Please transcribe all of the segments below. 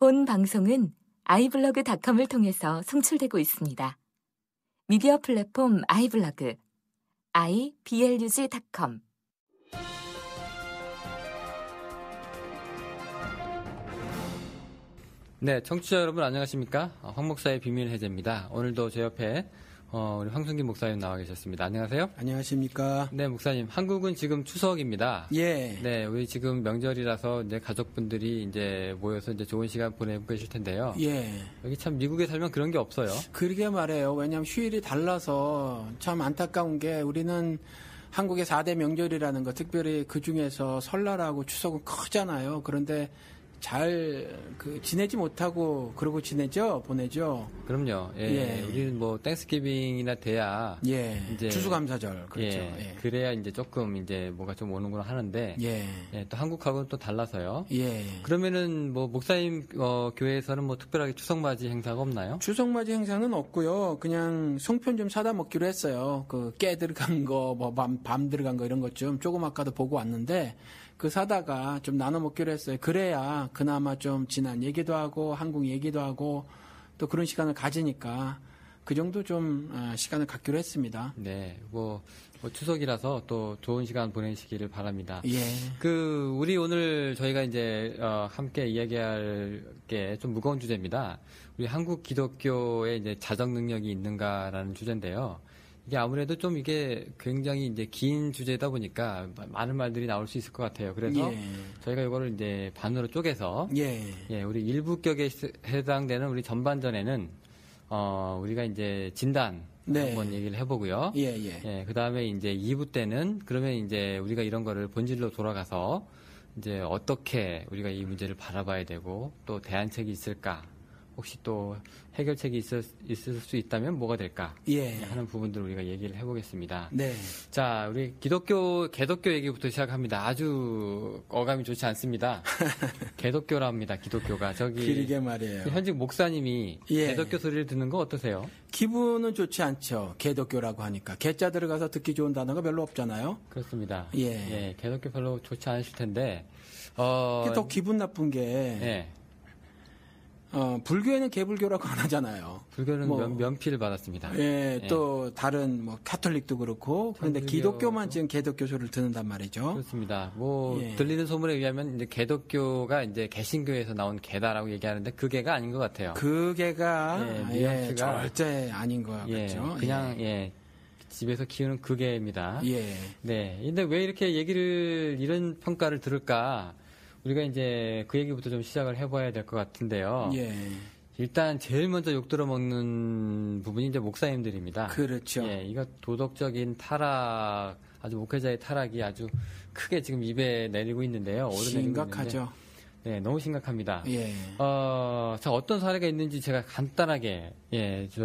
본 방송은 iblog.com을 통해서 송출되고 있습니다. 미디어 플랫폼 iblog, iblog.com. 네, 청취자 여러분 안녕하십니까? 황 목사의 비밀 해제입니다. 오늘도 제 옆에 우리 황순기 목사님 나와 계셨습니다. 안녕하세요. 안녕하십니까? 네, 목사님. 한국은 지금 추석입니다. 예. 네, 우리 지금 명절이라서 이제 가족분들이 이제 모여서 이제 좋은 시간 보내고 계실 텐데요. 예. 여기 참 미국에 살면 그런 게 없어요. 그러게 말해요. 왜냐하면 휴일이 달라서 참 안타까운 게 우리는 한국의 4대 명절이라는 거, 특별히 그 중에서 설날하고 추석은 크잖아요. 그런데 잘 지내지 못하고 그러고 보내죠. 그럼요. 예. 예. 우리는 뭐 땡스기빙이나 돼야 예. 이제 추수감사절 그렇죠. 예. 예. 그래야 이제 조금 이제 뭐가 좀 오는구나 하는데 예. 예. 또 한국하고는 또 달라서요. 예. 그러면은 뭐 목사님 교회에서는 뭐 특별하게 추석맞이 행사가 없나요? 추석맞이 행사는 없고요. 그냥 송편 좀 사다 먹기로 했어요. 그 깨 들어간 거, 뭐 밤 들어간 거 이런 것 좀 조금 아까도 보고 왔는데. 그 사다가 좀 나눠 먹기로 했어요. 그래야 그나마 좀 지난 얘기도 하고 한국 얘기도 하고 또 그런 시간을 가지니까 그 정도 좀 시간을 갖기로 했습니다. 네, 뭐 추석이라서 또 좋은 시간 보내시기를 바랍니다. 예. 우리 오늘 저희가 이제 함께 이야기할 게 좀 무거운 주제입니다. 우리 한국 기독교에 이제 자정 능력이 있는가라는 주제인데요. 이게 아무래도 좀 이게 굉장히 이제 긴 주제다 보니까 많은 말들이 나올 수 있을 것 같아요. 그래서 예. 저희가 이거를 이제 반으로 쪼개서 예. 우리 일부격에 해당되는 우리 전반전에는 우리가 이제 진단 네. 한번 얘기를 해보고요. 예. 그 다음에 이제 2부 때는 그러면 이제 우리가 이런 거를 본질로 돌아가서 이제 어떻게 우리가 이 문제를 바라봐야 되고 또 대안책이 있을까? 혹시 또 해결책이 있을 수 있다면 뭐가 될까? 예. 하는 부분들을 우리가 얘기를 해보겠습니다. 네. 자, 우리 개독교 얘기부터 시작합니다. 아주 어감이 좋지 않습니다. 개독교랍니다. 기독교가 그러게 말이에요. 현직 목사님이 예. 개독교 소리를 듣는 거 어떠세요? 기분은 좋지 않죠. 개독교라고 하니까 개자 들어가서 듣기 좋은 단어가 별로 없잖아요. 그렇습니다. 예. 개독교 별로 좋지 않으실 텐데 이게 더 기분 나쁜 게. 예. 불교에는 개불교라고 안 하잖아요. 불교는 면피를 받았습니다. 예, 또 다른 카톨릭도 그렇고 그런데 기독교만 지금 개독교 소리를 듣는단 말이죠. 그렇습니다. 들리는 소문에 의하면 이제 개독교가 이제 개신교에서 나온 개다라고 얘기하는데 그 개가 아닌 것 같아요. 그 개가 뉘앙스가 절대 아닌 것 같죠. 그냥 집에서 키우는 그 개입니다. 예. 네. 근데 왜 이렇게 이런 평가를 들을까? 우리가 이제 그 얘기부터 좀 시작을 해봐야 될 것 같은데요. 예. 일단 제일 먼저 욕 들어먹는 부분이 이제 목사님들입니다. 그렇죠. 이거 도덕적인 타락, 아주 목회자의 타락이 아주 크게 지금 입에 내리고 있는데요. 심각하죠. 네, 너무 심각합니다. 예. 자, 어떤 사례가 있는지 제가 간단하게,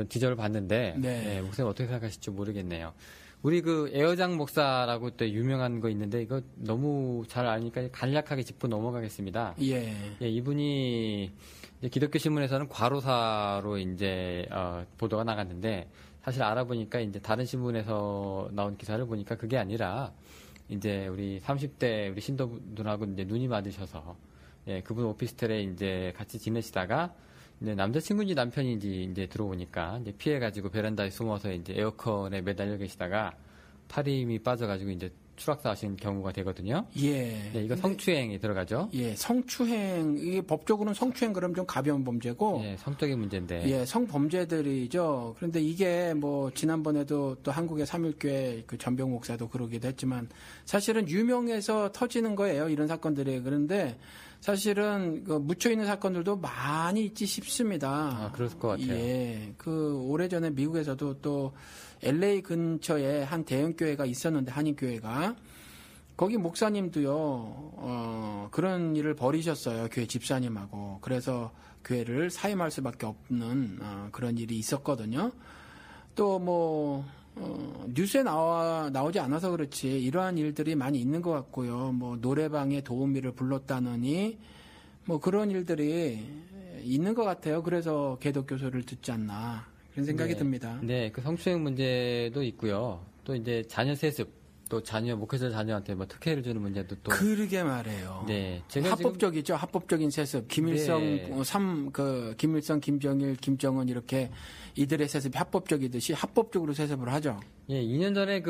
지저를 봤는데, 네. 목사님 어떻게 생각하실지 모르겠네요. 우리 에어장 목사라고 또 유명한 거 있는데 이거 너무 잘 아니까 간략하게 짚고 넘어가겠습니다. 예. 이분이 이제 기독교 신문에서는 과로사로 이제 보도가 나갔는데 사실 알아보니까 이제 다른 신문에서 나온 기사를 보니까 그게 아니라 이제 우리 30대 우리 신도분하고 이제 눈이 맞으셔서 그분 오피스텔에 이제 같이 지내시다가 이제 남자친구인지 남편인지 이제 들어오니까 이제 피해가지고 베란다에 숨어서 이제 에어컨에 매달려 계시다가 팔이 힘이 빠져가지고 이제 추락사하신 경우가 되거든요. 예. 이거 성추행이 들어가죠. 예, 성추행, 이게 법적으로는 성추행 그럼 좀 가벼운 범죄고. 성적인 문제인데. 예, 성범죄들이죠. 그런데 이게 지난번에도 또 한국의 삼일교회 그 전병 목사도 그러기도 했지만 사실은 유명해서 터지는 거예요. 이런 사건들이. 그런데 사실은 묻혀있는 사건들도 많이 있지 싶습니다. 그럴 것 같아요. 예. 오래전에 미국에서도 또 LA 근처에 한 대형교회가 있었는데, 한인교회가. 거기 목사님도요, 그런 일을 벌이셨어요. 교회 집사님하고. 그래서 교회를 사임할 수밖에 없는, 그런 일이 있었거든요. 또 뉴스에 나오지 않아서 그렇지 이러한 일들이 많이 있는 것 같고요. 노래방에 도우미를 불렀다느니 그런 일들이 있는 것 같아요. 그래서 개독교 소리를 듣지 않나 그런 생각이 듭니다. 네, 그 성추행 문제도 있고요. 또 이제 자녀 세습 또 목회자 자녀한테 뭐 특혜를 주는 문제도 또. 그러게 말해요. 네. 제가 합법적이죠. 합법적인 세습. 김일성, 네. 김일성, 김정일, 김정은 이렇게 이들의 세습이 합법적이듯이 합법적으로 세습을 하죠. 예, 2년 전에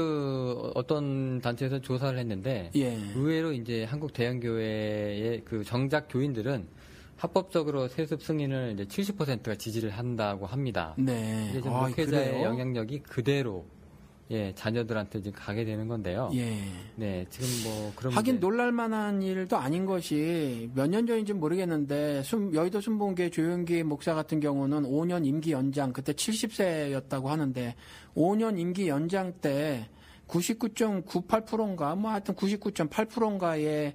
어떤 단체에서 조사를 했는데. 예. 의외로 이제 한국 대형교회의 정작 교인들은 합법적으로 세습 승인을 이제 70%가 지지를 한다고 합니다. 네. 이제 목회자의 영향력이 그대로 자녀들한테 지금 가게 되는 건데요. 예. 네, 지금 그런 하긴 놀랄만한 일도 아닌 것이 몇 년 전인지 모르겠는데 여의도 순복음교회 조용기 목사 같은 경우는 5년 임기 연장 그때 70세였다고 하는데 5년 임기 연장 때 99.98%인가 뭐 하여튼 99.8%인가의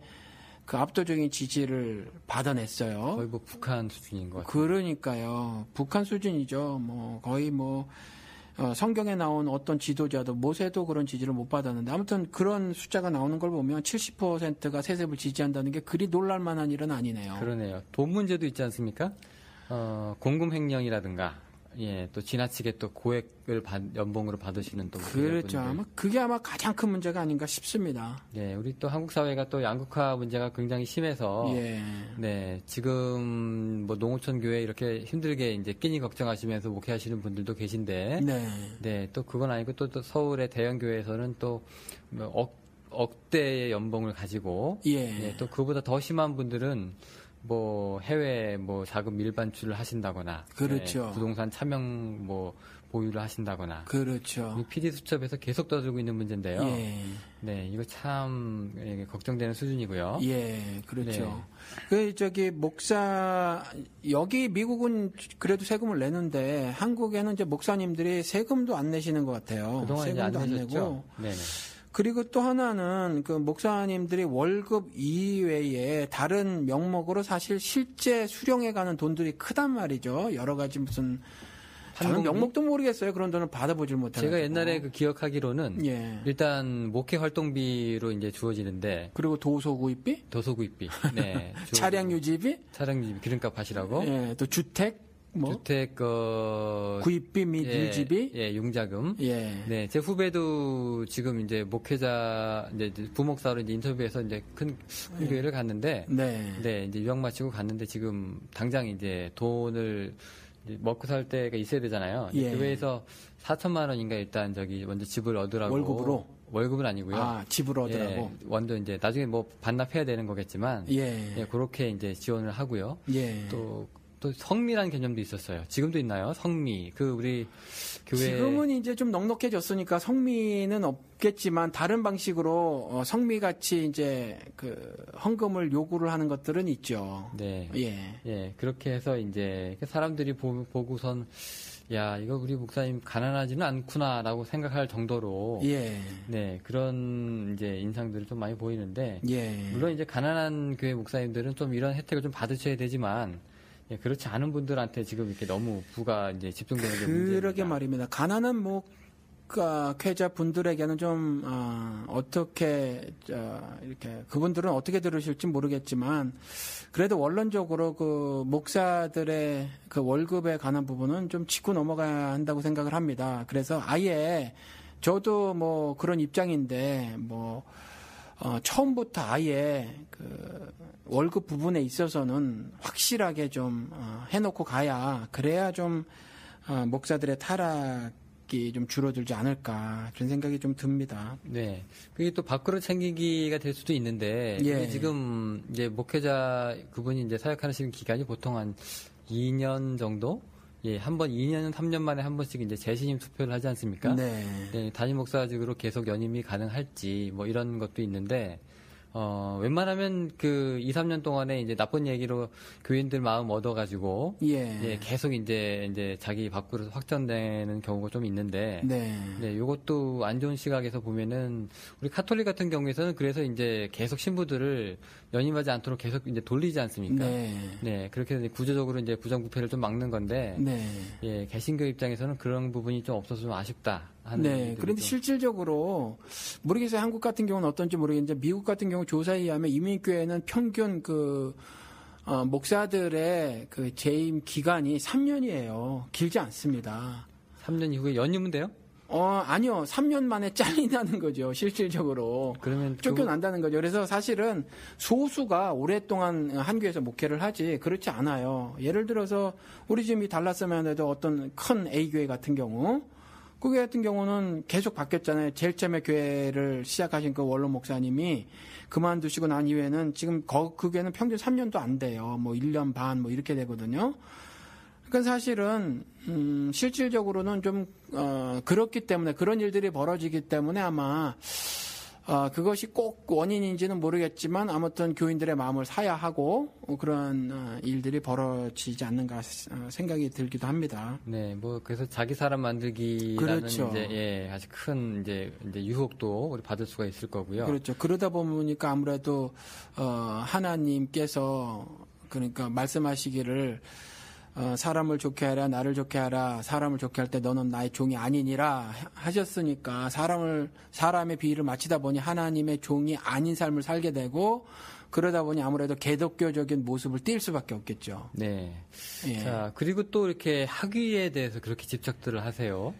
그 압도적인 지지를 받아냈어요. 거의 북한 수준인 것 같아요. 그러니까요. 북한 수준이죠. 거의 성경에 나온 어떤 지도자도 모세도 그런 지지를 못 받았는데 아무튼 그런 숫자가 나오는 걸 보면 70%가 세습을 지지한다는 게 그리 놀랄만한 일은 아니네요. 그러네요. 돈 문제도 있지 않습니까? 공금횡령이라든가 또 지나치게 또 고액을 연봉으로 받으시는 또 그렇죠. 그게 아마 가장 큰 문제가 아닌가 싶습니다. 네, 우리 또 한국 사회가 또 양극화 문제가 굉장히 심해서 지금 농어촌 교회 이렇게 힘들게 이제 끼니 걱정하시면서 목회하시는 분들도 계신데 또 그건 아니고 또 서울의 대형 교회에서는 또 억대의 연봉을 가지고 또 그보다 더 심한 분들은 해외 자금 밀반출을 하신다거나 그렇죠. 부동산 차명 보유를 하신다거나 그렇죠. PD 수첩에서 계속 떠들고 있는 문제인데요. 네, 이거 참 걱정되는 수준이고요. 그렇죠. 목사 여기 미국은 그래도 세금을 내는데 한국에는 이제 목사님들이 세금도 안 내시는 것 같아요. 그동안 세금도 안 내고. 내셨죠? 네네. 그리고 또 하나는 목사님들이 월급 이외에 다른 명목으로 사실 실제 수령해 가는 돈들이 크단 말이죠. 여러 가지 무슨 저는 명목도 모르겠어요. 그런 돈을 받아보질 못해요. 제가 옛날에 기억하기로는 일단 목회 활동비로 이제 주어지는데 그리고 도소구입비, 네, 차량 유지비, 기름값 하시라고, 또 주택 구입비 및 유지비, 융자금. 네, 제 후배도 지금 이제 목회자, 이제 부목사로 이제 인터뷰에서 이제 큰 교회를 갔는데, 이제 유학 마치고 갔는데 지금 당장 이제 돈을 먹고 살 때가 있어야 되잖아요. 교회에서 4천만 원인가 일단 먼저 집을 얻으라고. 월급은 아니고요. 집을 얻으라고. 완전 이제 나중에 반납해야 되는 거겠지만, 그렇게 이제 지원을 하고요. 또 성미라는 개념도 있었어요. 지금도 있나요? 성미. 우리 교회 지금은 이제 좀 넉넉해졌으니까 성미는 없겠지만 다른 방식으로 성미 같이 이제 헌금을 요구를 하는 것들은 있죠. 네. 그렇게 해서 이제 사람들이 보고선 야, 이거 우리 목사님 가난하지는 않구나라고 생각할 정도로 네, 그런 이제 인상들이 좀 많이 보이는데 물론 이제 가난한 교회 목사님들은 좀 이런 혜택을 좀 받으셔야 되지만 그렇지 않은 분들한테 지금 이렇게 너무 부가 이제 집중되는 게 문제입니다. 그러게 말입니다. 가난한 목회자 분들에게는 좀 어떻게 이렇게 그분들은 어떻게 들으실지 모르겠지만 그래도 원론적으로 목사들의 월급에 관한 부분은 좀 짚고 넘어가야 한다고 생각을 합니다. 그래서 아예 저도 그런 입장인데 처음부터 아예 월급 부분에 있어서는 확실하게 좀 해놓고 가야 그래야 좀 목사들의 타락이 좀 줄어들지 않을까 그런 생각이 좀 듭니다. 네, 그게 또 밖으로 챙기기가 될 수도 있는데 근데 지금 이제 목회자 그분이 이제 사역하시는 기간이 보통 한 2년 정도. 한 번 2년, 3년 만에 한 번씩 이제 재신임 투표를 하지 않습니까? 네, 담임 목사직으로 계속 연임이 가능할지 이런 것도 있는데 웬만하면 2, 3년 동안에 이제 나쁜 얘기로 교인들 마음 얻어가지고 계속 이제 자기 밖으로 확전되는 경우가 좀 있는데 요것도 안 좋은 시각에서 보면은 우리 카톨릭 같은 경우에서는 그래서 이제 계속 신부들을 연임하지 않도록 계속 이제 돌리지 않습니까? 네, 그렇게 해서 구조적으로 이제 부정부패를 좀 막는 건데 개신교 입장에서는 그런 부분이 좀 없어서 좀 아쉽다. 그런데 실질적으로 모르겠어요. 한국 같은 경우는 어떤지 모르겠는데 미국 같은 경우 조사에 의하면 이민교회는 평균 목사들의 재임 기간이 3년이에요. 길지 않습니다. 3년 이후에 연임은 돼요? 아니요. 3년 만에 잘린다는 거죠. 실질적으로. 그러면 쫓겨난다는 거죠. 그래서 사실은 소수가 오랫동안 한교에서 목회를 하지 그렇지 않아요. 예를 들어서 우리 지금 이 달라스만 해도 어떤 큰 A교회 같은 경우 그 교회 같은 경우는 계속 바뀌었잖아요. 제일 처음에 교회를 시작하신 그 원로 목사님이 그만두시고 난 이후에는 지금 그 교회는 평균 3년도 안 돼요. 뭐 1년 반 뭐 이렇게 되거든요. 그러니까 사실은 실질적으로는 좀 그렇기 때문에 그런 일들이 벌어지기 때문에 아마 그것이 꼭 원인인지는 모르겠지만 아무튼 교인들의 마음을 사야 하고 그런 일들이 벌어지지 않는가 생각이 들기도 합니다. 네, 뭐 그래서 자기 사람 만들기라는 그렇죠. 이제 아주 큰 이제 유혹도 우리 받을 수가 있을 거고요. 그렇죠. 그러다 보니까 아무래도 하나님께서 그러니까 말씀하시기를 사람을 좋게 하라 나를 좋게 하라 사람을 좋게 할 때 너는 나의 종이 아니니라 하셨으니까 사람의 비위를 맞추다 보니 하나님의 종이 아닌 삶을 살게 되고 그러다 보니 아무래도 개독교적인 모습을 띌 수밖에 없겠죠. 네. 예. 자, 그리고 또 이렇게 학위에 대해서 그렇게 집착들을 하세요.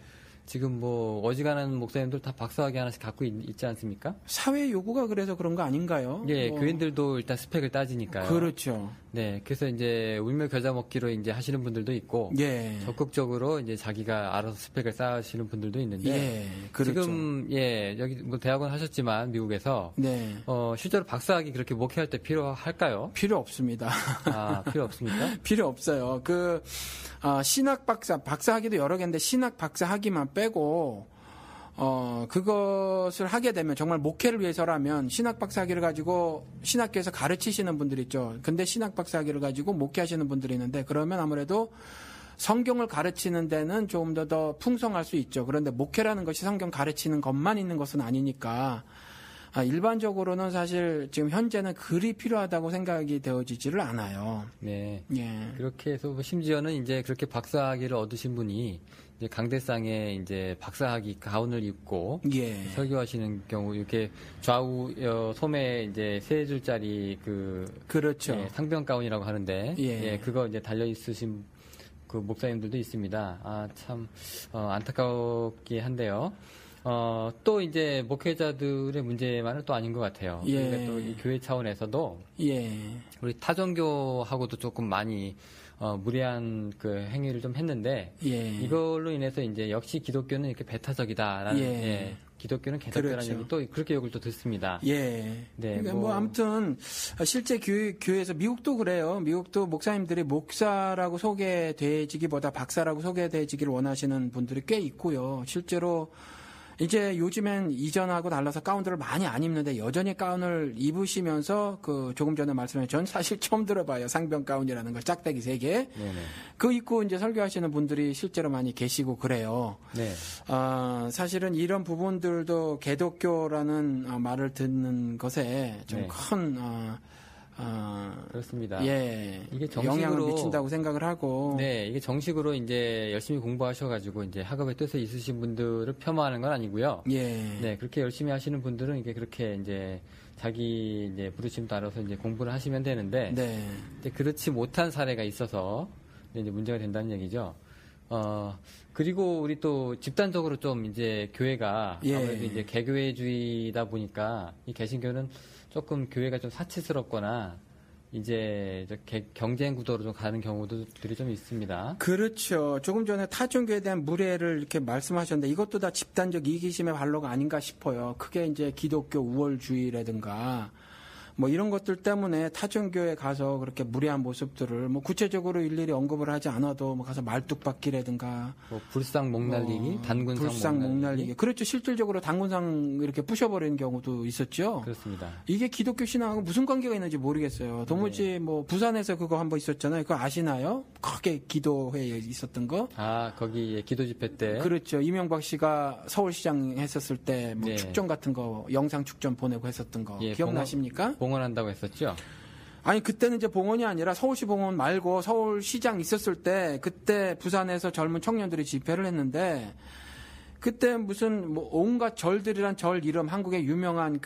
지금 뭐 어지간한 목사님들 다 박사학위 하나씩 갖고 있지 않습니까? 사회 요구가 그래서 그런 거 아닌가요? 예, 교인들도 일단 스펙을 따지니까요. 그렇죠. 네, 그래서 이제 울며 겨자 먹기로 이제 하시는 분들도 있고, 예. 적극적으로 이제 자기가 알아서 스펙을 쌓으시는 분들도 있는데, 예. 그렇죠. 지금 여기 뭐 대학원 하셨지만 미국에서 네. 실제로 박사학위 그렇게 목회할 때 필요할까요? 필요 없습니다. 아, 필요 없습니까? 필요 없어요. 신학 박사학위도 여러 개인데 신학 박사학위만 빼고 그것을 하게 되면 정말 목회를 위해서라면 신학 박사학위를 가지고 신학교에서 가르치시는 분들 있죠. 근데 신학 박사학위를 가지고 목회하시는 분들이 있는데 그러면 아무래도 성경을 가르치는 데는 좀 더 풍성할 수 있죠. 그런데 목회라는 것이 성경 가르치는 것만 있는 것은 아니니까 일반적으로는 사실 지금 현재는 글이 필요하다고 생각이 되어지지를 않아요. 네. 예. 그렇게 해서 심지어는 이제 그렇게 박사학위를 얻으신 분이 이제 강대상에 이제 박사학위 가운을 입고 예. 설교하시는 경우 이렇게 좌우 소매 이제 3줄짜리 그렇죠. 상병 가운이라고 하는데 예. 그거 이제 달려 있으신 그 목사님들도 있습니다. 아, 참 안타깝게 한데요. 또 이제 목회자들의 문제만은 또 아닌 것 같아요. 예. 그러니까 또 이 교회 차원에서도 예. 우리 타종교하고도 조금 많이 무례한 그 행위를 좀 했는데 예. 이걸로 인해서 이제 역시 기독교는 이렇게 배타적이다라는 예. 기독교는 개독교라는 그렇죠. 얘기 또 그렇게 욕을 또 듣습니다. 예. 네, 그러니까 뭐 아무튼 실제 교회에서 미국도 그래요. 미국도 목사님들이 목사라고 소개되지기보다 박사라고 소개되지기를 원하시는 분들이 꽤 있고요. 실제로 이제 요즘엔 이전하고 달라서 가운들을 많이 안 입는데 여전히 가운을 입으시면서 조금 전에 말씀하신 전 사실 처음 들어봐요. 상병 가운이라는 거 짝대기 3개. 네네. 그거 입고 이제 설교하시는 분들이 실제로 많이 계시고 그래요. 네. 사실은 이런 부분들도 개독교라는 말을 듣는 것에 좀 네. 큰 그렇습니다. 예, 이게 영향을 미친다고 생각을 하고. 네, 이게 정식으로 이제 열심히 공부하셔가지고 이제 학업에 뜻에 있으신 분들을 폄하하는 건 아니고요. 예, 네, 그렇게 열심히 하시는 분들은 이게 그렇게 이제 자기 이제 부르심 따라서 이제 공부를 하시면 되는데, 네, 이제 그렇지 못한 사례가 있어서 이제 문제가 된다는 얘기죠. 그리고 우리 또 집단적으로 좀 이제 교회가 예. 아무래도 이제 개교회주의다 보니까 이 개신교는 조금 교회가 좀 사치스럽거나 이제 경쟁 구도로 좀 가는 경우들이 좀 있습니다. 그렇죠. 조금 전에 타종교에 대한 무례를 이렇게 말씀하셨는데 이것도 다 집단적 이기심의 발로가 아닌가 싶어요. 크게 이제 기독교 우월주의라든가 뭐 이런 것들 때문에 타종교에 가서 그렇게 무례한 모습들을 뭐 구체적으로 일일이 언급을 하지 않아도 뭐 가서 말뚝박기라든가 뭐 불상 목 날리기, 단군상 불상 목 목 날리기. 날리기. 그렇죠. 실질적으로 단군상 이렇게 부셔버리는 경우도 있었죠. 그렇습니다. 이게 기독교 신앙하고 무슨 관계가 있는지 모르겠어요. 도무지 뭐 부산에서 그거 한번 있었잖아요. 그거 아시나요? 크게 기도회에 있었던 거. 아, 거기 기도 집회 때. 그렇죠. 이명박 씨가 서울시장 했었을 때 뭐 네. 축전 같은 거 영상 축전 보내고 했었던 거 예, 기억나십니까? 봉헌한다고 했었죠. 아니 그때는 이제 봉헌이 아니라 서울시 봉헌 말고 서울시장 있었을 때 그때 부산에서 젊은 청년들이 집회를 했는데 그때 무슨 뭐 온갖 절들이란 절 이름 한국의 유명한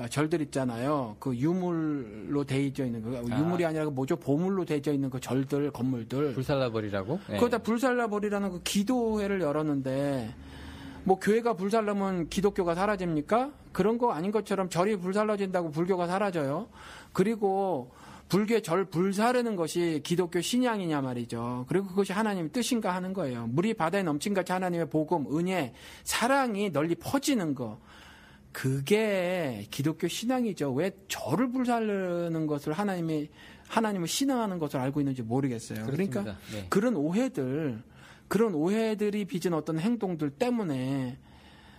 절들 있잖아요. 그 유물로 되어져 있는 거 유물이 아니라 뭐죠? 보물로 되어져 있는 그 절들 건물들 불살라버리라고. 네. 그거 다 불살라버리라는 그 기도회를 열었는데 뭐 교회가 불살르면 기독교가 사라집니까? 그런 거 아닌 것처럼 절이 불살라진다고 불교가 사라져요. 그리고 불교의 절 불사르는 것이 기독교 신앙이냐 말이죠. 그리고 그것이 하나님의 뜻인가 하는 거예요. 물이 바다에 넘친같이 하나님의 복음, 은혜, 사랑이 널리 퍼지는 거. 그게 기독교 신앙이죠. 왜 절을 불사르는 것을 하나님을 신앙하는 것을 알고 있는지 모르겠어요. 그렇습니다. 그러니까 네. 그런 오해들이 빚은 어떤 행동들 때문에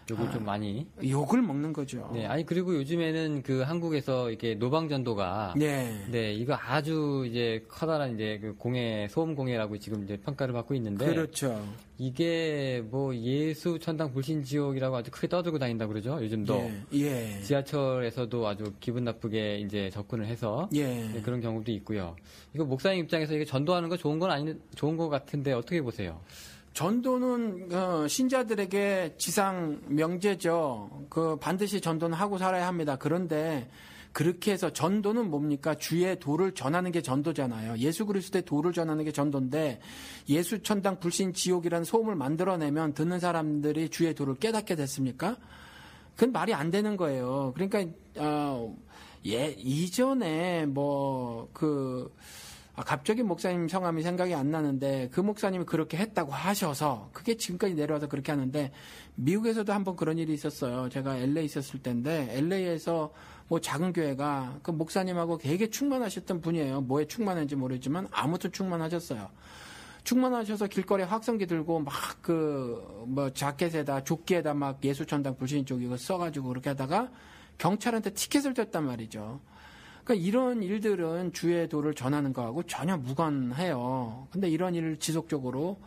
욕을 좀 많이. 욕을 먹는 거죠. 네, 아니 그리고 요즘에는 그 한국에서 이렇게 노방전도가 네, 이거 아주 이제 커다란 이제 그 소음 공해라고 지금 이제 평가를 받고 있는데 그렇죠. 이게 뭐 예수 천당 불신 지옥이라고 아주 크게 떠들고 다닌다 그러죠. 요즘도 예. 지하철에서도 아주 기분 나쁘게 이제 접근을 해서 네, 그런 경우도 있고요. 이거 목사님 입장에서 이게 전도하는 거 좋은 거 같은데 어떻게 보세요? 전도는 신자들에게 지상 명제죠. 반드시 전도는 하고 살아야 합니다. 그런데 그렇게 해서 전도는 뭡니까? 주의 도를 전하는 게 전도잖아요. 예수 그리스도의 도를 전하는 게 전도인데 예수 천당 불신 지옥이라는 소음을 만들어내면 듣는 사람들이 주의 도를 깨닫게 됐습니까? 그건 말이 안 되는 거예요. 그러니까 이전에 갑자기 목사님 성함이 생각이 안 나는데 그 목사님이 그렇게 했다고 하셔서 그게 지금까지 내려와서 그렇게 하는데 미국에서도 한번 그런 일이 있었어요. 제가 LA 있었을 때인데 LA에서 뭐 작은 교회가 그 목사님하고 되게 충만하셨던 분이에요. 뭐에 충만한지 모르지만 아무튼 충만하셨어요. 충만하셔서 길거리에 확성기 들고 자켓에다 조끼에다 막 예수천당 불신 쪽 이거 써가지고 그렇게 하다가 경찰한테 티켓을 줬단 말이죠. 그러니까 이런 일들은 주의 도를 전하는 거하고 전혀 무관해요. 근데 이런 일을 지속적으로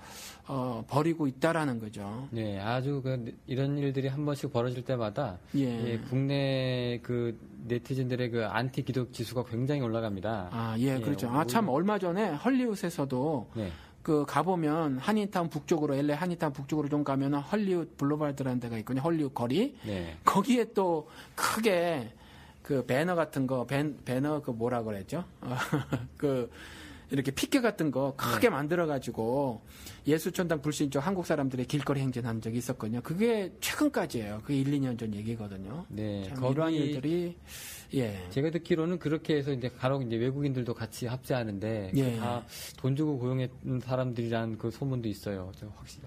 벌이고 있다라는 거죠. 네, 아주 이런 일들이 한 번씩 벌어질 때마다 국내 그 네티즌들의 그 안티 기독 지수가 굉장히 올라갑니다. 그렇죠. 참 얼마 전에 헐리우드에서도 가보면 한인타운 북쪽으로 LA 한인타운 북쪽으로 좀 가면 헐리우드 블루바르드라는 데가 있거든요. 헐리우드 거리. 네. 거기에 또 크게 그 배너 같은 거, 배너 뭐라 그랬죠? 이렇게 피켓 같은 거 크게 만들어가지고 예수천당 불신 쪽 한국 사람들의 길거리 행진한 적이 있었거든요. 그게 최근까지예요. 그게 1, 2년 전 얘기거든요. 네. 이러한 일들이 제가 듣기로는 그렇게 해서 이제 간혹 이제 외국인들도 같이 합세하는데 다 돈 주고 고용했던 사람들이라는 그 소문도 있어요.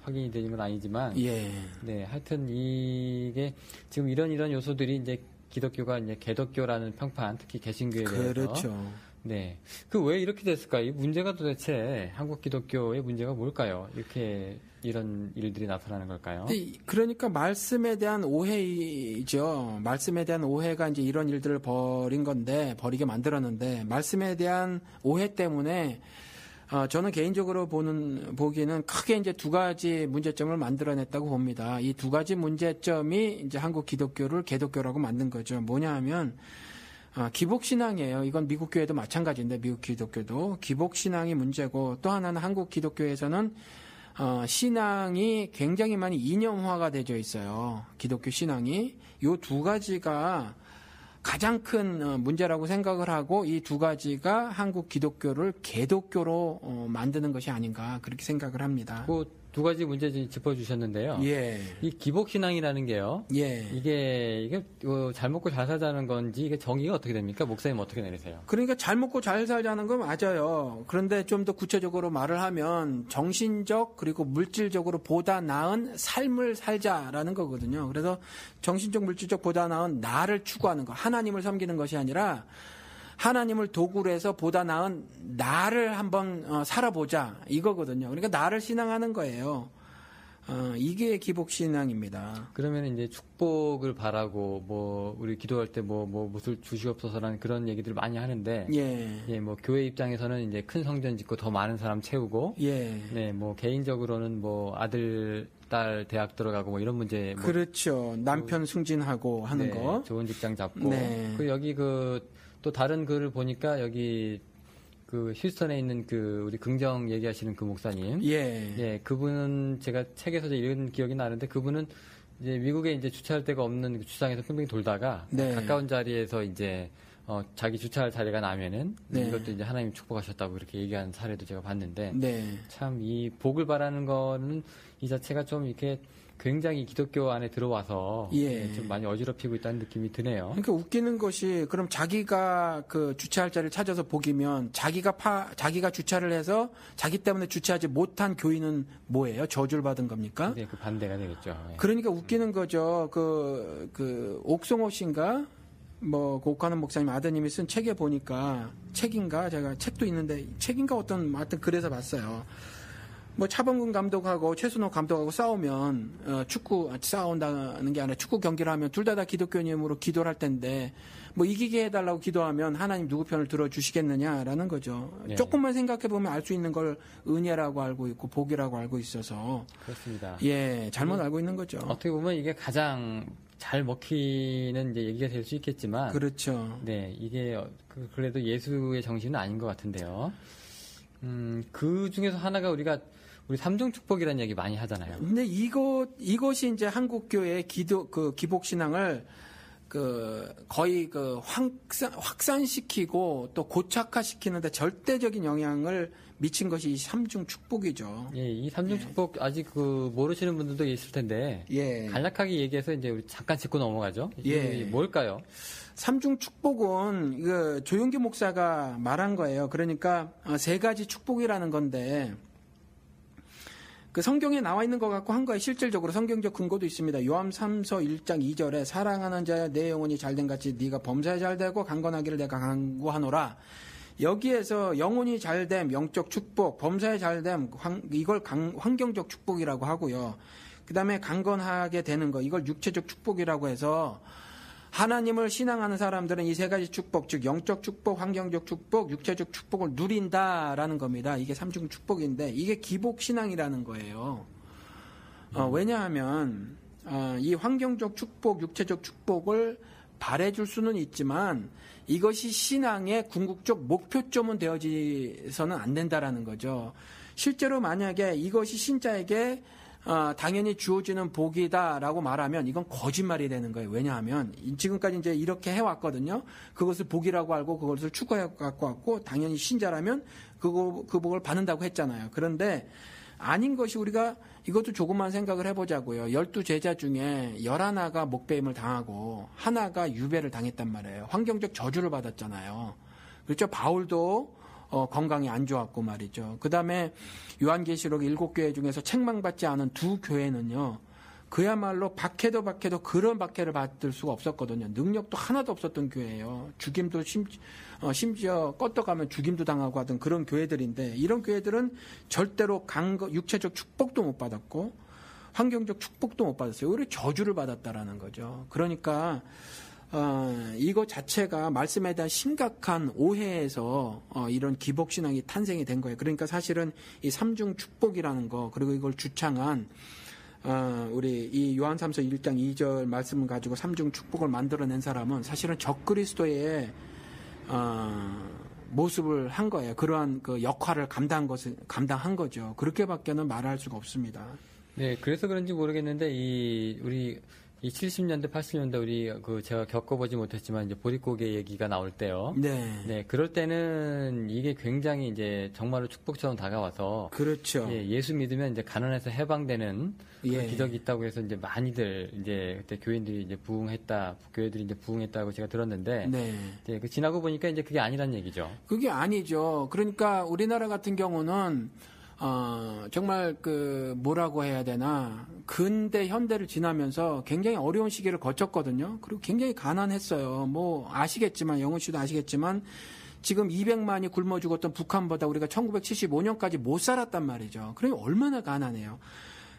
확인이 되는 건 아니지만 네, 하여튼 이게 지금 이런 요소들이 이제 기독교가 이제 개독교라는 평판, 특히 개신교에 대해서. 그렇죠. 네. 왜 이렇게 됐을까요? 이 문제가 도대체 한국 기독교의 문제가 뭘까요? 이렇게 이런 일들이 나타나는 걸까요? 그러니까 말씀에 대한 오해이죠. 말씀에 대한 오해가 이제 이런 일들을 버리게 만들었는데, 말씀에 대한 오해 때문에 저는 개인적으로 보기에는 크게 이제 두 가지 문제점을 만들어냈다고 봅니다. 이 두 가지 문제점이 이제 한국 기독교를 개독교라고 만든 거죠. 뭐냐 하면, 기복신앙이에요. 이건 미국 교회도 마찬가지인데, 미국 기독교도. 기복신앙이 문제고, 또 하나는 한국 기독교에서는, 신앙이 굉장히 많이 이념화가 되어 있어요. 기독교 신앙이. 요 두 가지가 가장 큰 문제라고 생각을 하고 이 두 가지가 한국 기독교를 개독교로 만드는 것이 아닌가 그렇게 생각을 합니다. 두 가지 문제 짚어주셨는데요. 이 기복신앙이라는 게요. 이게 잘 먹고 잘 살자는 건지 이게 정의가 어떻게 됩니까? 목사님 어떻게 내리세요? 그러니까 잘 먹고 잘 살자는 건 맞아요. 그런데 좀 더 구체적으로 말을 하면 정신적 그리고 물질적으로 보다 나은 삶을 살자라는 거거든요. 그래서 정신적 물질적 보다 나은 나를 추구하는 거, 하나님을 섬기는 것이 아니라 하나님을 도구로 해서 보다 나은 나를 한번 살아보자 이거거든요. 그러니까 나를 신앙하는 거예요. 이게 기복신앙입니다. 그러면 이제 축복을 바라고 우리 기도할 때 무엇을 주시옵소서라는 그런 얘기들을 많이 하는데 교회 입장에서는 이제 큰 성전 짓고 더 많은 사람 채우고 개인적으로는 아들 딸 대학 들어가고 이런 문제 그렇죠. 남편 승진하고 하는 거 좋은 직장 잡고 여기 또 다른 글을 보니까 여기 휴스턴에 있는 우리 긍정 얘기하시는 그 목사님. 그분은 제가 책에서 읽은 기억이 나는데 그분은 이제 미국에 이제 주차할 데가 없는 주차장에서 뺑뺑 돌다가 가까운 자리에서 이제 자기 주차할 자리가 나면은 네. 이것도 이제 하나님 축복하셨다고 그렇게 얘기한 사례도 제가 봤는데 네. 참 이 복을 바라는 거는 이 자체가 좀 이렇게 굉장히 기독교 안에 들어와서 예. 좀 많이 어지럽히고 있다는 느낌이 드네요. 그러니까 웃기는 것이 그럼 자기가 그 주차할 자리를 찾아서 복이면 자기가 주차를 해서 자기 때문에 주차하지 못한 교인은 뭐예요? 저주를 받은 겁니까? 네, 그 반대가 되겠죠. 예. 그러니까 웃기는 거죠. 옥성호 씨인가? 그 옥하는 목사님 아드님이 쓴 책에 보니까 책인가? 제가 책도 있는데 책인가 하여튼 그래서 봤어요. 차범근 감독하고 최순호 감독하고 싸우면 싸운다는 게 아니라 축구 경기를 하면 둘 다 기독교인으로 기도를 할 텐데 이기게 해달라고 기도하면 하나님 누구 편을 들어주시겠느냐라는 거죠. 네. 조금만 생각해 보면 알 수 있는 걸 은혜라고 알고 있고 복이라고 알고 있어서 그렇습니다. 예, 잘못 알고 있는 거죠. 어떻게 보면 이게 가장 잘 먹히는 이제 얘기가 될 수 있겠지만, 그렇죠. 네, 이게 그래도 예수의 정신은 아닌 것 같은데요. 그 중에서 하나가 우리 삼중 축복이라는 얘기 많이 하잖아요. 근데 이것이 이제 한국 교회의 기복 신앙을 거의 확산시키고 또 고착화시키는데 절대적인 영향을 미친 것이 이 삼중 축복이죠. 예, 이 삼중 축복 아직 모르시는 분들도 있을 텐데, 예. 간략하게 얘기해서 이제 우리 잠깐 짚고 넘어가죠. 예. 이게 뭘까요? 삼중 축복은 조용기 목사가 말한 거예요. 그러니까 세 가지 축복이라는 건데. 성경에 나와 있는 것 같고 한 거에 실질적으로 성경적 근거도 있습니다. 요한 3서 1장 2절에 사랑하는 자여 내 영혼이 잘된 같이 네가 범사에 잘되고 강건하기를 내가 강구하노라. 여기에서 영혼이 잘됨, 영적 축복, 범사에 잘됨, 이걸 환경적 축복이라고 하고요. 그 다음에 강건하게 되는 거, 이걸 육체적 축복이라고 해서 하나님을 신앙하는 사람들은 이 세 가지 축복, 즉 영적 축복, 환경적 축복, 육체적 축복을 누린다라는 겁니다. 이게 삼중 축복인데 이게 기복 신앙이라는 거예요. 왜냐하면 이 환경적 축복, 육체적 축복을 바래줄 수는 있지만 이것이 신앙의 궁극적 목표점은 되어지서는 안 된다라는 거죠. 실제로 만약에 이것이 신자에게 당연히 주어지는 복이다라고 말하면 이건 거짓말이 되는 거예요. 왜냐하면 지금까지 이제 이렇게 해왔거든요. 그것을 복이라고 알고 그것을 추구해 갖고 왔고 당연히 신자라면 그 복을 받는다고 했잖아요. 그런데 아닌 것이 우리가 이것도 조금만 생각을 해보자고요. 12제자 중에 11가 목배임을 당하고 하나가 유배를 당했단 말이에요. 환경적 저주를 받았잖아요. 그렇죠. 바울도 건강이 안 좋았고 말이죠. 그 다음에 요한계시록 7교회 중에서 책망받지 않은 2교회는요. 그야말로 박해도 그런 박해를 받을 수가 없었거든요. 능력도 하나도 없었던 교회예요. 죽임도 심지어 껐떡하면 죽임도 당하고 하던 그런 교회들인데 이런 교회들은 절대로 육체적 축복도 못 받았고 환경적 축복도 못 받았어요. 오히려 저주를 받았다라는 거죠. 그러니까 이거 자체가 말씀에 대한 심각한 오해에서 이런 기복신앙이 탄생이 된 거예요. 그러니까 사실은 이 삼중 축복이라는 거 그리고 이걸 주창한 우리 이 요한 3서 1장 2절 말씀을 가지고 삼중 축복을 만들어낸 사람은 사실은 적그리스도의 모습을 한 거예요. 그러한 그 역할을 감당한 거죠. 그렇게밖에는 말할 수가 없습니다. 네, 그래서 그런지 모르겠는데 우리 70년대, 80년대 우리 제가 겪어보지 못했지만 이제 보릿고개 얘기가 나올 때요. 네. 그럴 때는 이게 굉장히 이제 정말로 축복처럼 다가와서. 그렇죠. 예수 믿으면 이제 가난해서 해방되는 그 기적이 있다고 해서 이제 많이들 이제 그때 교인들이 이제 교회들이 이제 부흥했다고 제가 들었는데. 네. 지나고 보니까 이제 그게 아니란 얘기죠. 그게 아니죠. 그러니까 우리나라 같은 경우는 정말 뭐라고 해야 되나 근대 현대를 지나면서 굉장히 어려운 시기를 거쳤거든요. 그리고 굉장히 가난했어요. 아시겠지만 영훈 씨도 아시겠지만 지금 200만이 굶어 죽었던 북한보다 우리가 1975년까지 못 살았단 말이죠. 그러니 얼마나 가난해요.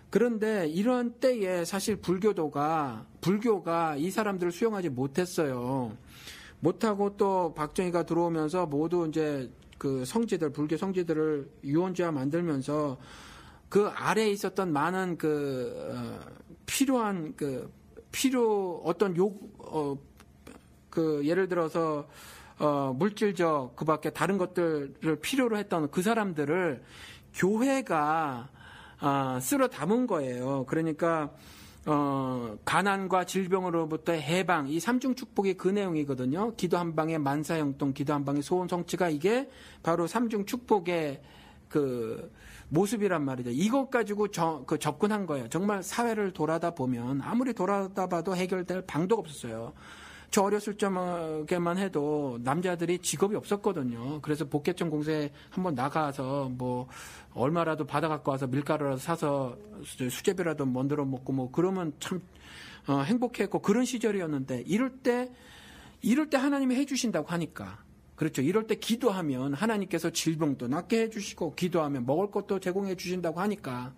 그런데 이런 때에 사실 불교가 이 사람들을 수용하지 못했어요. 못하고 또 박정희가 들어오면서 모두 이제 불교 성지들을 유언지화 만들면서 그 아래에 있었던 많은 필요한 예를 들어서 물질적 그밖에 다른 것들을 필요로 했던 그 사람들을 교회가 쓸어 담은 거예요. 그러니까 가난과 질병으로부터 해방, 이 삼중 축복의 그 내용이거든요. 기도 한 방에 만사형통, 기도 한 방에 소원 성취가 이게 바로 삼중 축복의 그 모습이란 말이죠. 이것 가지고 접근한 거예요. 정말 사회를 돌아다 보면 아무리 돌아다 봐도 해결될 방도가 없었어요. 저 어렸을 적에만 해도 남자들이 직업이 없었거든요. 그래서 복개천 공사에 한번 나가서 뭐 얼마라도 받아 갖고 와서 밀가루라도 사서 수제비라도 만들어 먹고 뭐 그러면 참 행복했고 그런 시절이었는데 이럴 때 하나님이 해주신다고 하니까 그렇죠. 이럴 때 기도하면 하나님께서 질병도 낫게 해주시고 기도하면 먹을 것도 제공해 주신다고 하니까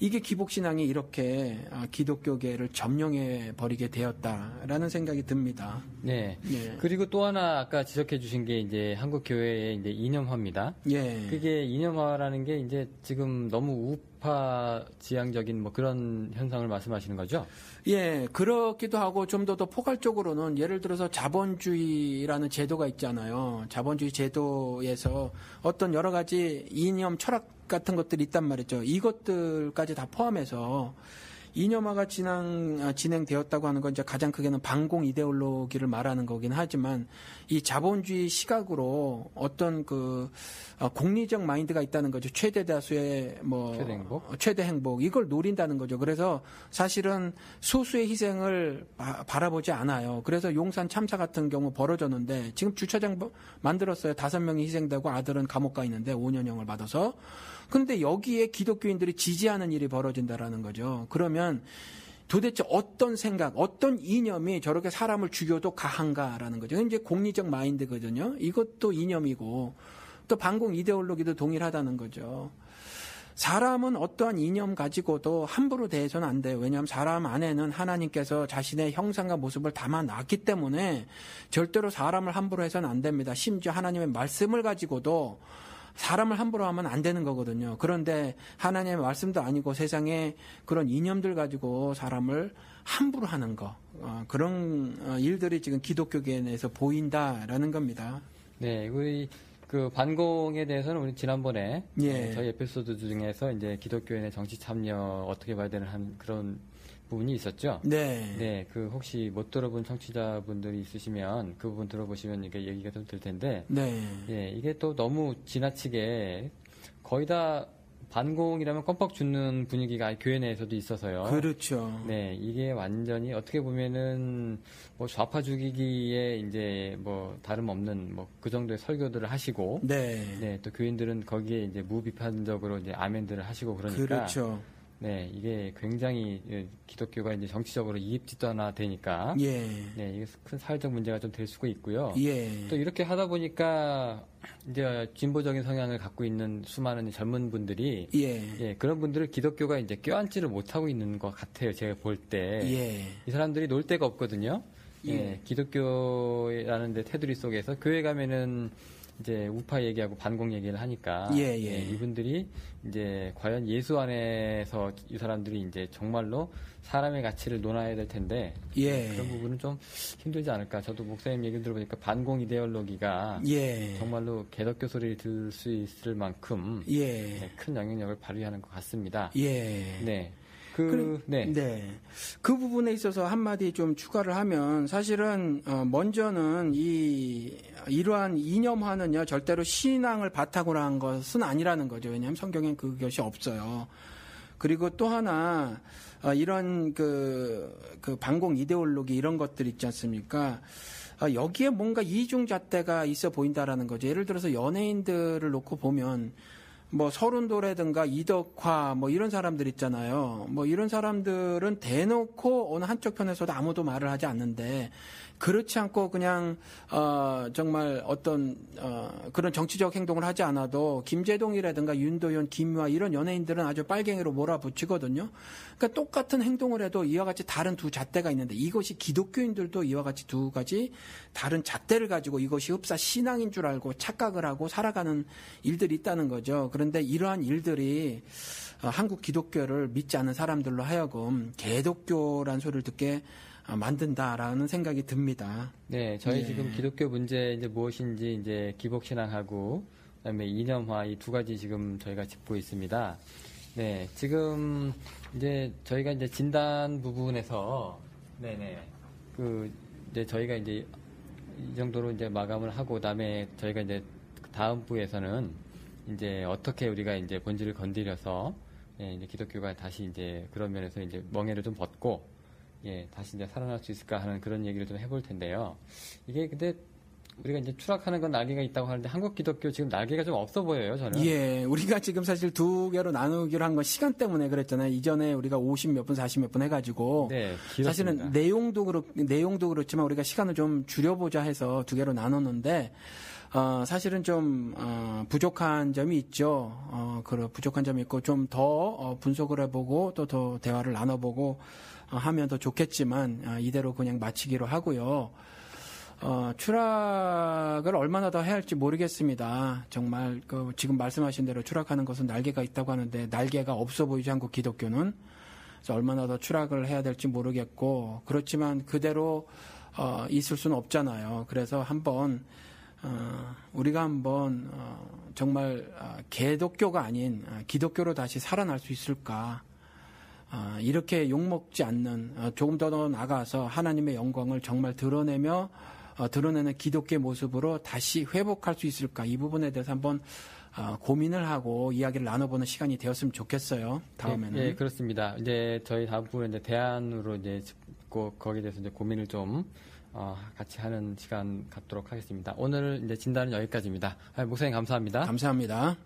이게 기복신앙이 이렇게 기독교계를 점령해 버리게 되었다라는 생각이 듭니다. 네. 네. 그리고 또 하나 아까 지적해 주신 게 이제 한국 교회의 이제 이념화입니다. 예. 그게 이념화라는 게 이제 지금 너무 우파 지향적인 뭐 그런 현상을 말씀하시는 거죠? 예, 그렇기도 하고 좀 더 포괄적으로는 예를 들어서 자본주의라는 제도가 있잖아요. 자본주의 제도에서 어떤 여러 가지 이념 철학 같은 것들이 있단 말이죠. 이것들까지 다 포함해서 이념화가 진행되었다고 하는 건 이제 가장 크게는 반공 이데올로기를 말하는 거긴 하지만 이 자본주의 시각으로 어떤 그 공리적 마인드가 있다는 거죠. 최대 다수의 뭐 최대 행복 이걸 노린다는 거죠. 그래서 사실은 소수의 희생을 바라보지 않아요. 그래서 용산 참사 같은 경우 벌어졌는데 지금 주차장 만들었어요. 5명이 희생되고 아들은 감옥 가 있는데 5년형을 받아서. 그런데 여기에 기독교인들이 지지하는 일이 벌어진다라는 거죠. 그러면 도대체 어떤 생각, 어떤 이념이 저렇게 사람을 죽여도 가한가라는 거죠. 이제 공리적 마인드거든요. 이것도 이념이고 또 반공 이데올로기도 동일하다는 거죠. 사람은 어떠한 이념 가지고도 함부로 대해서는 안 돼요. 왜냐하면 사람 안에는 하나님께서 자신의 형상과 모습을 담아놨기 때문에 절대로 사람을 함부로 해서는 안 됩니다. 심지어 하나님의 말씀을 가지고도 사람을 함부로 하면 안 되는 거거든요. 그런데 하나님의 말씀도 아니고 세상에 그런 이념들 가지고 사람을 함부로 하는 거 그런 일들이 지금 기독교계 내에서 보인다라는 겁니다. 네, 우리 그 반공에 대해서는 우리 지난번에 예. 저희 에피소드 중에서 이제 기독교인의 정치 참여 어떻게 봐야 되는 그런 부분이 있었죠. 네. 네, 그 혹시 못 들어본 청취자분들이 있으시면 그 부분 들어보시면 이게 얘기가 좀 될 텐데. 네. 예, 이게 또 너무 지나치게 거의 다 반공이라면 껌뻑 죽는 분위기가 교회 내에서도 있어서요. 그렇죠. 네, 이게 완전히 어떻게 보면은 뭐 좌파 죽이기에 이제 뭐 다름없는 뭐 그 정도의 설교들을 하시고. 네. 네, 또 교인들은 거기에 이제 무비판적으로 이제 아멘들을 하시고 그러니까. 그렇죠. 네, 이게 굉장히 기독교가 이제 정치적으로 이입지도나 되니까. 예. 네, 이게 큰 사회적 문제가 좀 될 수가 있고요. 예. 또 이렇게 하다 보니까 이제 진보적인 성향을 갖고 있는 수많은 젊은 분들이 예. 그런 분들을 기독교가 이제 껴안지를 못하고 있는 것 같아요. 제가 볼 때. 예. 이 사람들이 놀 데가 없거든요. 예. 기독교라는 데 테두리 속에서 교회 가면은 이제 우파 얘기하고 반공 얘기를 하니까 이분들이 이제 과연 예수 안에서 이 사람들이 이제 정말로 사람의 가치를 논해야 될 텐데 그런 부분은 좀 힘들지 않을까. 저도 목사님 얘기 들어보니까 반공 이데올로기가 정말로 개덕교 소리를 들을 수 있을 만큼 큰 영향력을 발휘하는 것 같습니다. 네. 그 부분에 있어서 한마디 좀 추가를 하면 사실은 먼저는 이러한 이념화는요 절대로 신앙을 바탕으로 한 것은 아니라는 거죠. 왜냐하면 성경엔 그것이 없어요. 그리고 또 하나 이런 그 반공 이데올로기 이런 것들 있지 않습니까? 여기에 뭔가 이중잣대가 있어 보인다라는 거죠. 예를 들어서 연예인들을 놓고 보면 뭐 서른도라든가 이덕화 뭐 이런 사람들 있잖아요. 뭐 이런 사람들은 대놓고 어느 한쪽 편에서도 아무도 말을 하지 않는데 그렇지 않고 그냥 정말 어떤 그런 정치적 행동을 하지 않아도 김재동이라든가 윤도현, 김유아 이런 연예인들은 아주 빨갱이로 몰아붙이거든요. 그러니까 똑같은 행동을 해도 이와 같이 다른 두 잣대가 있는데 이것이 기독교인들도 이와 같이 두 가지 다른 잣대를 가지고 이것이 흡사 신앙인 줄 알고 착각을 하고 살아가는 일들이 있다는 거죠. 그런데 이러한 일들이 한국 기독교를 믿지 않는 사람들로 하여금 개독교란 소리를 듣게 만든다라는 생각이 듭니다. 네, 저희 지금 기독교 문제 이제 무엇인지 이제 기복신앙하고 그다음에 이념화 이 두 가지 지금 저희가 짚고 있습니다. 네, 지금 이제 저희가 이제 진단 부분에서 이제 저희가 이제 이 정도로 이제 마감을 하고 그다음에 저희가 이제 다음 부에서는 이제 어떻게 우리가 이제 본질을 건드려서 이제 기독교가 다시 이제 그런 면에서 이제 멍에를 좀 벗고 다시 이제 살아날 수 있을까 하는 그런 얘기를 좀 해볼 텐데요. 이게 근데 우리가 이제 추락하는 건 날개가 있다고 하는데 한국 기독교 지금 날개가 좀 없어 보여요, 저는. 예, 우리가 지금 사실 두 개로 나누기로 한 건 시간 때문에 그랬잖아요. 이전에 우리가 50 몇 분, 40 몇 분 해가지고. 네, 길었습니다. 사실은 내용도 그렇지만 우리가 시간을 좀 줄여보자 해서 두 개로 나눴는데, 사실은 좀, 부족한 점이 있죠. 부족한 점이 있고 좀 더 분석을 해보고 또 더 대화를 나눠보고 하면 더 좋겠지만, 이대로 그냥 마치기로 하고요. 추락을 얼마나 더 해야 할지 모르겠습니다. 정말 지금 말씀하신 대로 추락하는 것은 날개가 있다고 하는데 날개가 없어 보이죠, 한국 기독교는. 그래서 얼마나 더 추락을 해야 될지 모르겠고, 그렇지만 그대로 있을 수는 없잖아요. 그래서 우리가 한번 정말 개독교가 아닌 기독교로 다시 살아날 수 있을까? 이렇게 욕먹지 않는, 조금 더 나가서 하나님의 영광을 정말 드러내는 기독교의 모습으로 다시 회복할 수 있을까? 이 부분에 대해서 한번 고민을 하고 이야기를 나눠보는 시간이 되었으면 좋겠어요. 다음에는. 예, 그렇습니다. 이제 저희 다음 부분은 이제 대안으로 이제 짚고 거기에 대해서 이제 고민을 좀 같이 하는 시간 갖도록 하겠습니다. 오늘 이제 진단은 여기까지입니다. 목사님 감사합니다. 감사합니다.